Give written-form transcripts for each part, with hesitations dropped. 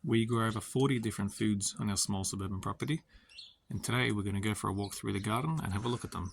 We grow over 40 different foods on our small suburban property, and today we're going to go for a walk through the garden and have a look at them.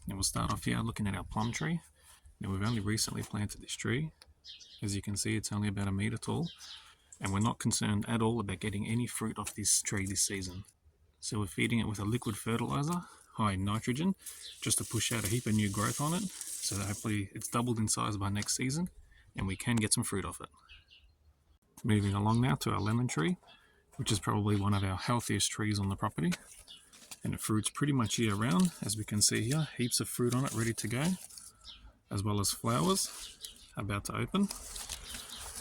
Now we'll start off here looking at our plum tree. Now we've only recently planted this tree. As you can see, it's only about 1 meter tall, and we're not concerned at all about getting any fruit off this tree this season. So we're feeding it with a liquid fertilizer, high in nitrogen, just to push out a heap of new growth on it, so that hopefully it's doubled in size by next season and we can get some fruit off it. Moving along now to our lemon tree, which is probably one of our healthiest trees on the property. And it fruits pretty much year round, as we can see here, heaps of fruit on it ready to go, as well as flowers about to open,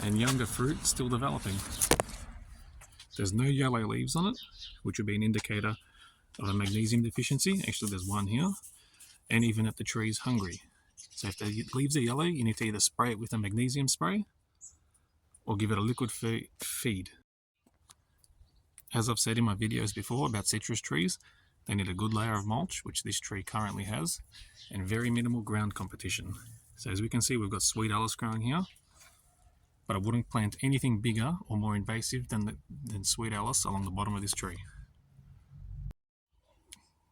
and younger fruit still developing. There's no yellow leaves on it, which would be an indicator of a magnesium deficiency. Actually, there's one here, and even if the tree is hungry. So if the leaves are yellow, you need to either spray it with a magnesium spray or give it a liquid feed. As I've said in my videos before about citrus trees, they need a good layer of mulch, which this tree currently has, and very minimal ground competition. So as we can see, we've got sweet alice growing here, but I wouldn't plant anything bigger or more invasive than sweet alice along the bottom of this tree.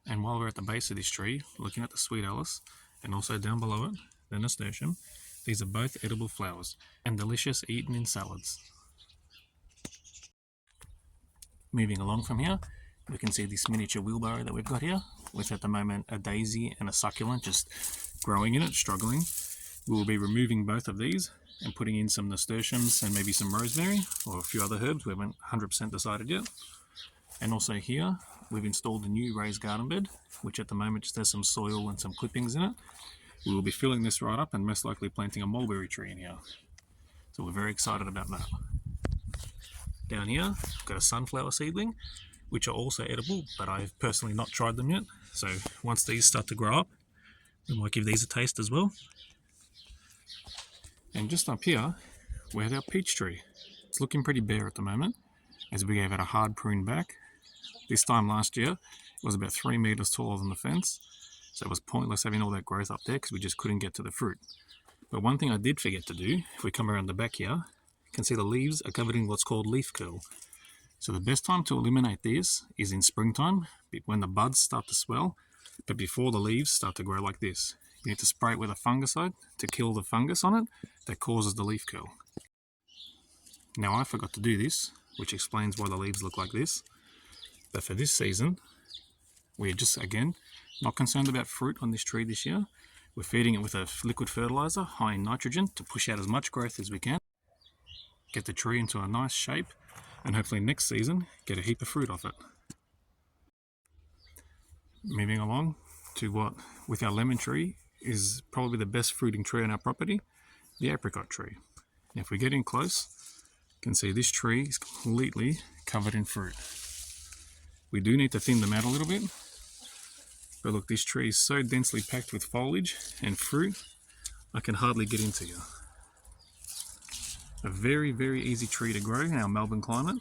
And while we're at the base of this tree, looking at the sweet alice, and also down below it, the nasturtium, these are both edible flowers and delicious eaten in salads. Moving along from here, we can see this miniature wheelbarrow that we've got here, with at the moment a daisy and a succulent just growing in it, struggling. We will be removing both of these and putting in some nasturtiums and maybe some rosemary or a few other herbs. We haven't 100% decided yet. And also here, we've installed a new raised garden bed, which at the moment just has some soil and some clippings in it. We will be filling this right up and most likely planting a mulberry tree in here. So we're very excited about that. Down here, we've got a sunflower seedling, which are also edible, but I've personally not tried them yet. So once these start to grow up, we might give these a taste as well. And just up here, we have our peach tree. It's looking pretty bare at the moment, as we gave it a hard prune back. This time last year, it was about 3 meters taller than the fence, so it was pointless having all that growth up there because we just couldn't get to the fruit. But one thing I did forget to do, if we come around the back here, you can see the leaves are covered in what's called leaf curl. So the best time to eliminate this is in springtime, when the buds start to swell, but before the leaves start to grow like this. You need to spray it with a fungicide to kill the fungus on it that causes the leaf curl. Now I forgot to do this, which explains why the leaves look like this. But for this season, we're just, again, not concerned about fruit on this tree this year. We're feeding it with a liquid fertilizer, high in nitrogen, to push out as much growth as we can, get the tree into a nice shape, and hopefully next season get a heap of fruit off it. Moving along to what, with our lemon tree, is probably the best fruiting tree on our property, the apricot tree. Now if we get in close, you can see this tree is completely covered in fruit. We do need to thin them out a little bit, but look, this tree is so densely packed with foliage and fruit, I can hardly get into here. A very, very easy tree to grow in our Melbourne climate.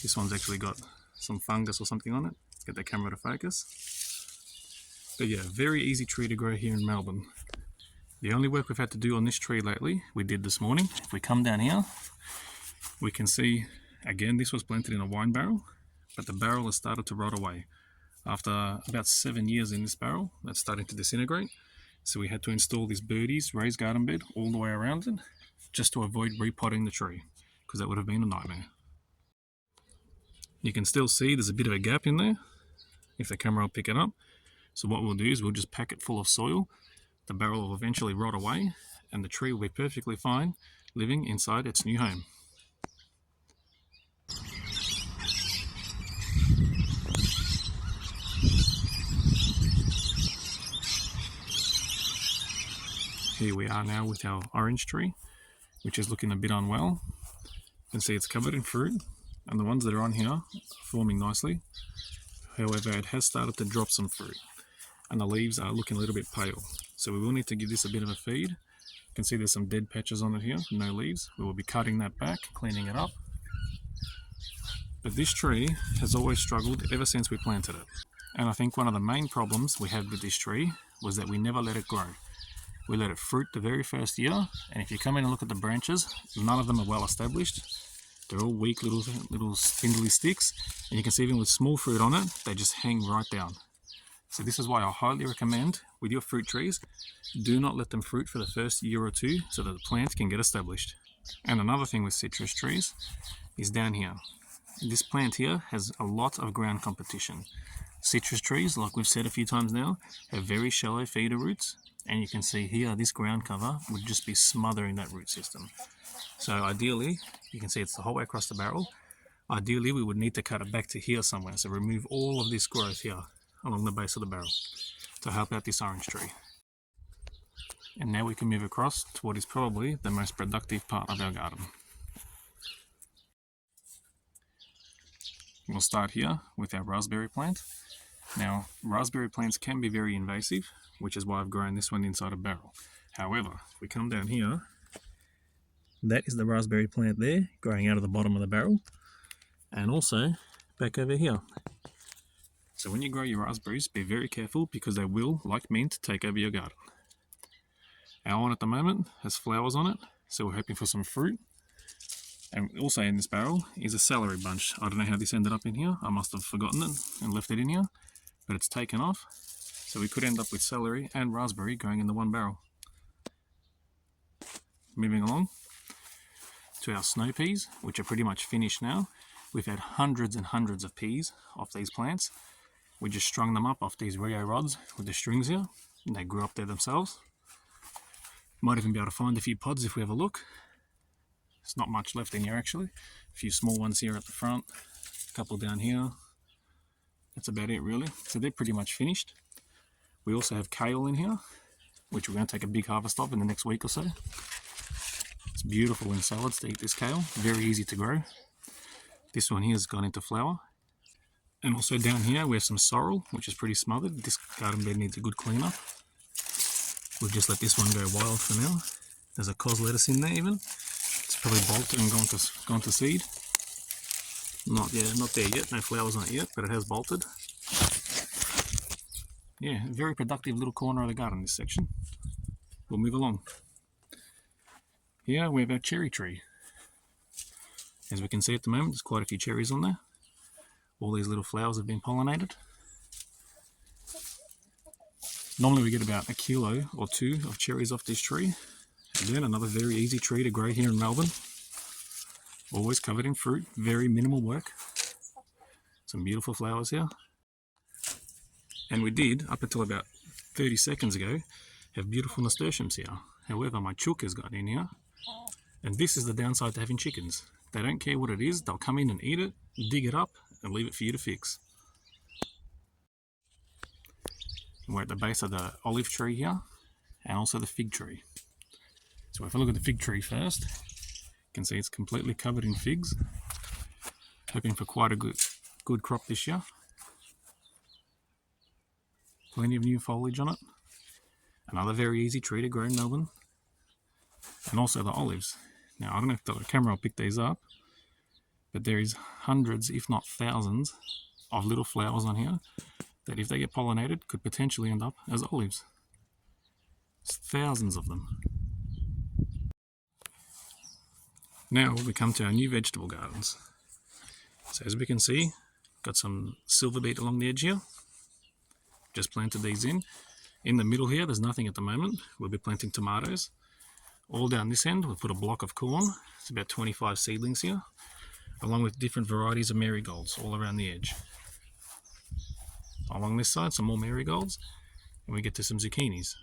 This one's actually got some fungus or something on it. Get the camera to focus. But yeah, very easy tree to grow here in Melbourne. The only work we've had to do on this tree lately, we did this morning. If we come down here, we can see, again, this was planted in a wine barrel, but the barrel has started to rot away. After about 7 years in this barrel, that's starting to disintegrate. So we had to install this birdie's raised garden bed all the way around it, just to avoid repotting the tree, because that would have been a nightmare. You can still see there's a bit of a gap in there, if the camera will pick it up. So what we'll do is we'll just pack it full of soil. The barrel will eventually rot away, and the tree will be perfectly fine living inside its new home. Here we are now with our orange tree. which is looking a bit unwell. You can see it's covered in fruit, and the ones that are on here are forming nicely. However, it has started to drop some fruit, and the leaves are looking a little bit pale. So we will need to give this a bit of a feed. You can see there's some dead patches on it here, no leaves. We will be cutting that back, cleaning it up. But this tree has always struggled ever since we planted it. And I think one of the main problems we had with this tree was that we never let it grow. We let it fruit the very first year, and if you come in and look at the branches, none of them are well established. They're all weak little spindly sticks, and you can see even with small fruit on it, they just hang right down. So this is why I highly recommend with your fruit trees, do not let them fruit for the first year or two so that the plant can get established. And another thing with citrus trees is down here. This plant here has a lot of ground competition. Citrus trees, like we've said a few times now, have very shallow feeder roots, and you can see here this ground cover would just be smothering that root system. So ideally, you can see it's the whole way across the barrel. Ideally, we would need to cut it back to here somewhere, so remove all of this growth here along the base of the barrel to help out this orange tree. And now we can move across to what is probably the most productive part of our garden. We'll start here with our raspberry plant. Now, raspberry plants can be very invasive, which is why I've grown this one inside a barrel. However, if we come down here, that is the raspberry plant there, growing out of the bottom of the barrel, and also back over here. So when you grow your raspberries, be very careful because they will, like mint, take over your garden. Our one at the moment has flowers on it, so we're hoping for some fruit. And also in this barrel is a celery bunch. I don't know how this ended up in here. I must have forgotten it and left it in here, but it's taken off. So we could end up with celery and raspberry going in the one barrel. Moving along to our snow peas, which are pretty much finished now. We've had hundreds and hundreds of peas off these plants. We just strung them up off these Rio rods with the strings here, and they grew up there themselves. Might even be able to find a few pods if we have a look. There's not much left in here actually. A few small ones here at the front, a couple down here. That's about it really. So they're pretty much finished. We also have kale in here, which we're going to take a big harvest of in the next week or so. It's beautiful in salads to eat this kale, very easy to grow. This one here has gone into flower. And also down here we have some sorrel, which is pretty smothered. This garden bed needs a good clean up. We'll just let this one go wild for now. There's a cos lettuce in there even. It's probably bolted and gone to seed. Not there yet, no flowers on it yet, but it has bolted. Yeah, very productive little corner of the garden, this section. We'll move along. Here we have our cherry tree. As we can see at the moment, there's quite a few cherries on there. All these little flowers have been pollinated. Normally we get about 1 kilo or 2 of cherries off this tree. Again, another very easy tree to grow here in Melbourne. Always covered in fruit, very minimal work. Some beautiful flowers here. And we did, up until about 30 seconds ago, have beautiful nasturtiums here. However, my chook has got in here, and this is the downside to having chickens. They don't care what it is, they'll come in and eat it, dig it up, and leave it for you to fix. And we're at the base of the olive tree here, and also the fig tree. So if I look at the fig tree first, you can see it's completely covered in figs. Hoping for quite a good crop this year. Plenty of new foliage on it. Another very easy tree to grow in Melbourne. And also the olives. Now I don't know if the camera will pick these up, but there is hundreds, if not thousands, of little flowers on here that if they get pollinated could potentially end up as olives. There's thousands of them. Now we come to our new vegetable gardens. So as we can see, got some silver beet along the edge here. Just planted these in. In the middle here, there's nothing at the moment. We'll be planting tomatoes. All down this end, we'll put a block of corn. It's about 25 seedlings here, along with different varieties of marigolds all around the edge. Along this side, some more marigolds, and we get to some zucchinis.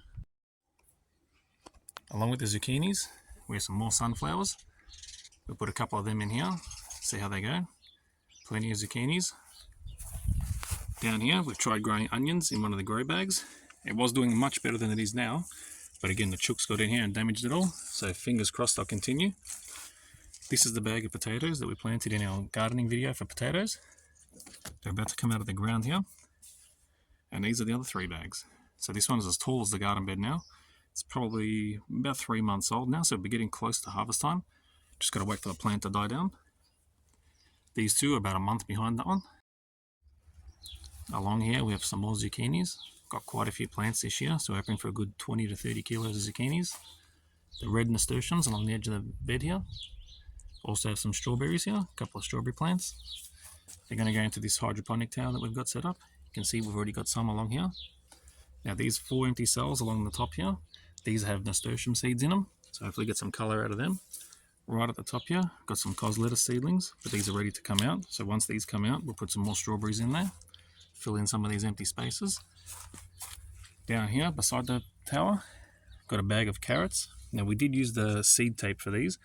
Along with the zucchinis, we have some more sunflowers. We'll put a couple of them in here, see how they go. Plenty of zucchinis. Down here, we've tried growing onions in one of the grow bags. It was doing much better than it is now, But again, the chooks got in here and damaged it all, so fingers crossed I'll continue. This is the bag of potatoes that we planted in our gardening video for potatoes. They're about to come out of the ground here. And these are the other 3 bags. So this one is as tall as the garden bed now. It's probably about 3 months old now, so we're getting close to harvest time. Just got to wait for the plant to die down. These 2 are about a month behind that one. Along here we have some more zucchinis. Got quite a few plants this year, so we're hoping for a good 20 to 30 kilos of zucchinis. The red nasturtiums along the edge of the bed here. Also have some strawberries here, a couple of strawberry plants. They're going to go into this hydroponic tower that we've got set up. You can see we've already got some along here. Now these 4 empty cells along the top here, these have nasturtium seeds in them, so hopefully get some colour out of them. Right at the top here, got some cos lettuce seedlings, but these are ready to come out. So once these come out, we'll put some more strawberries in there, fill in some of these empty spaces. Down here, beside the tower, got a bag of carrots. Now we did use the seed tape for these,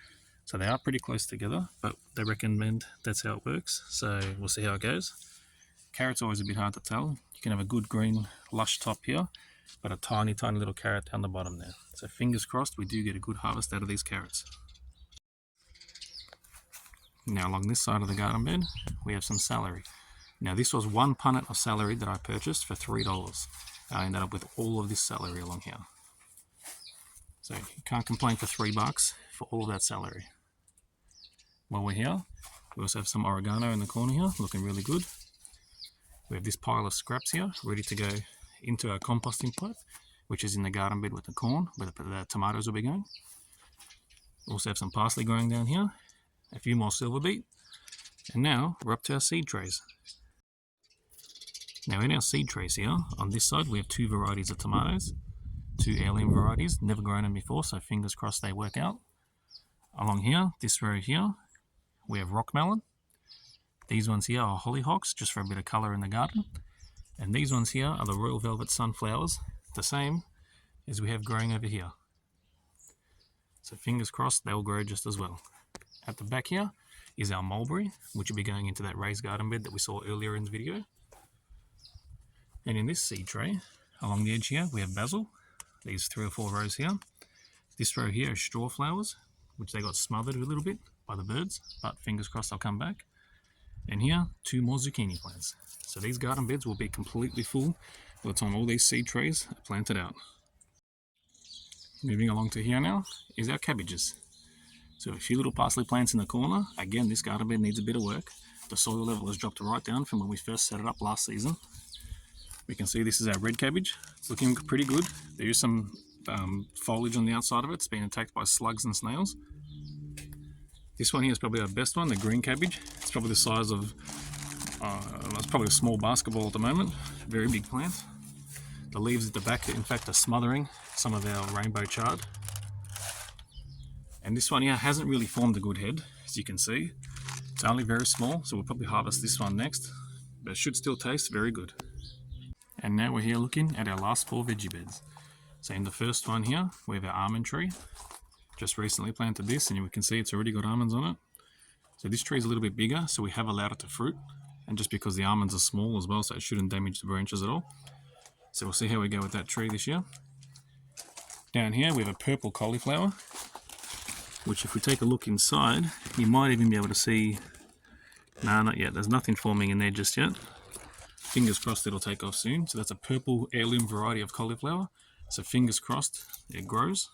so they are pretty close together, but they recommend that's how it works, so we'll see how it goes. Carrots are always a bit hard to tell. You can have a good green lush top here, but a tiny little carrot down the bottom there. So fingers crossed we do get a good harvest out of these carrots. Now along this side of the garden bed, we have some celery. Now this was 1 punnet of celery that I purchased for $3. I ended up with all of this celery along here. So you can't complain for $3 for all of that celery. While we're here, we also have some oregano in the corner here, looking really good. We have this pile of scraps here, ready to go into our composting pot, which is in the garden bed with the corn, where the tomatoes will be going. Also have some parsley growing down here, a few more silver beet, and now we're up to our seed trays. Now in our seed trays here, on this side we have 2 varieties of tomatoes, 2 heirloom varieties, never grown them before, so fingers crossed they work out. Along here, this row here, we have rock melon. These ones here are hollyhocks, just for a bit of colour in the garden. And these ones here are the royal velvet sunflowers, the same as we have growing over here. So fingers crossed they'll grow just as well. At the back here is our mulberry, which will be going into that raised garden bed that we saw earlier in the video. And in this seed tray, along the edge here, we have basil. These 3 or 4 rows here. This row here is straw flowers, which they got smothered a little bit by the birds, but fingers crossed they'll come back. And here, 2 more zucchini plants. So these garden beds will be completely full by the time all these seed trays are planted out. Moving along to here now is our cabbages. So a few little parsley plants in the corner. Again, this garden bed needs a bit of work. The soil level has dropped right down from when we first set it up last season. We can see this is our red cabbage. It's looking pretty good. There is some foliage on the outside of it. It's been attacked by slugs and snails. This one here is probably our best one, the green cabbage. It's probably the size of, it's probably a small basketball at the moment. Very big plant. The leaves at the back, in fact, are smothering some of our rainbow chard. And this one here hasn't really formed a good head, as you can see. It's only very small, so we'll probably harvest this one next. But it should still taste very good. And now we're here looking at our last 4 veggie beds. So in the first one here, we have our almond tree. Just recently planted this, and you can see it's already got almonds on it. So this tree is a little bit bigger, so we have allowed it to fruit. And just because the almonds are small as well, so it shouldn't damage the branches at all. So we'll see how we go with that tree this year. Down here we have a purple cauliflower, which if we take a look inside, you might even be able to see, no, not yet, there's nothing forming in there just yet. Fingers crossed it'll take off soon. So that's a purple heirloom variety of cauliflower. So fingers crossed it grows.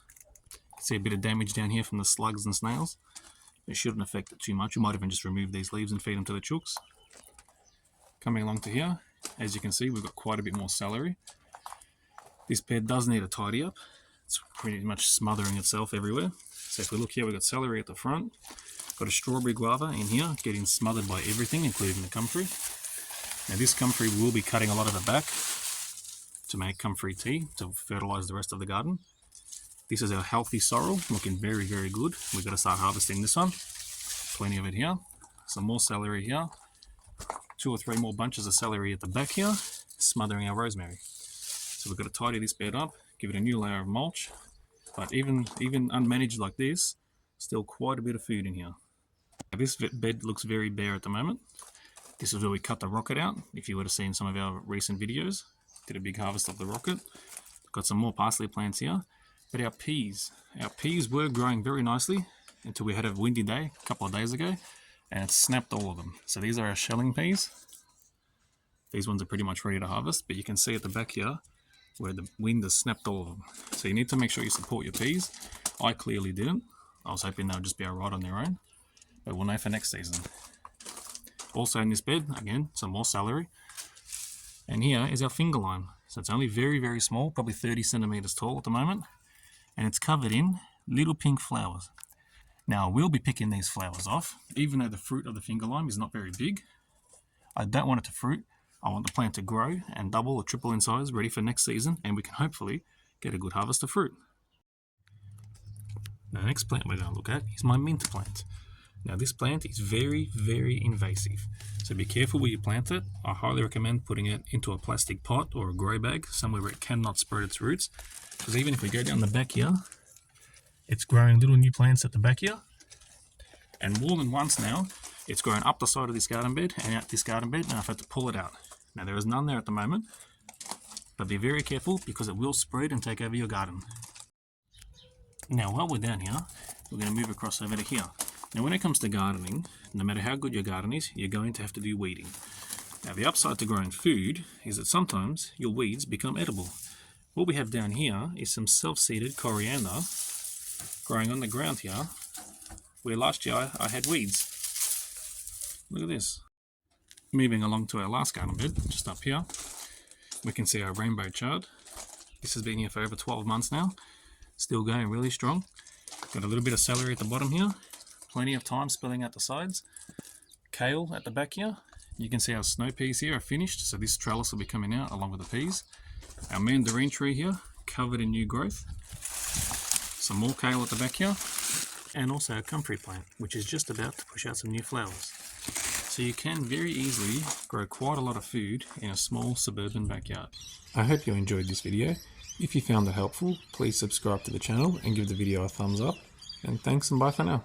You can see a bit of damage down here from the slugs and snails. It shouldn't affect it too much. You might even just remove these leaves and feed them to the chooks. Coming along to here, as you can see, we've got quite a bit more celery. This bed does need a tidy up. It's pretty much smothering itself everywhere. So if we look here, we've got celery at the front. Got a strawberry guava in here, getting smothered by everything, including the comfrey. Now this comfrey will be cutting a lot of it back to make comfrey tea, to fertilise the rest of the garden. This is our healthy sorrel, looking very, very good. We've got to start harvesting this one. Plenty of it here. Some more celery here. 2 or 3 more bunches of celery at the back here, smothering our rosemary. So we've got to tidy this bed up, give it a new layer of mulch. But even unmanaged like this, still quite a bit of food in here. This bed looks very bare at the moment. This is where we cut the rocket out. If you would have seen some of our recent videos, did a big harvest of the rocket. Got some more parsley plants here. But our peas were growing very nicely until we had a windy day a couple of days ago, and it snapped all of them. So these are our shelling peas. These ones are pretty much ready to harvest, but you can see at the back here where the wind has snapped all of them. So you need to make sure you support your peas. I clearly didn't. I was hoping they'll just be alright on their own, but we'll know for next season. Also in this bed, again, some more celery. And here is our finger lime. So it's only very, very small, probably 30 centimeters tall at the moment. And it's covered in little pink flowers. Now I will be picking these flowers off, even though the fruit of the finger lime is not very big. I don't want it to fruit. I want the plant to grow and double or triple in size, ready for next season, and we can hopefully get a good harvest of fruit. Now, the next plant we're going to look at is my mint plant. Now this plant is very, very invasive, so be careful where you plant it. I highly recommend putting it into a plastic pot or a grow bag, somewhere where it cannot spread its roots, because even if we go down the back here, it's growing little new plants at the back here, and more than once now, it's grown up the side of this garden bed and out this garden bed, and I've had to pull it out. Now there is none there at the moment, but be very careful because it will spread and take over your garden. Now while we're down here, we're going to move across over to here. Now when it comes to gardening, no matter how good your garden is, you're going to have to do weeding. Now the upside to growing food is that sometimes your weeds become edible. What we have down here is some self-seeded coriander growing on the ground here, where last year I had weeds. Look at this. Moving along to our last garden bed, just up here, we can see our rainbow chard. This has been here for over 12 months now, still going really strong. Got a little bit of celery at the bottom here, plenty of thyme spilling out the sides, kale at the back here. You can see our snow peas here are finished, so this trellis will be coming out along with the peas. Our mandarin tree here, covered in new growth. Some more kale at the back here, and also a comfrey plant, which is just about to push out some new flowers. So you can very easily grow quite a lot of food in a small suburban backyard. I hope you enjoyed this video. If you found it helpful, please subscribe to the channel and give the video a thumbs up. And thanks and bye for now.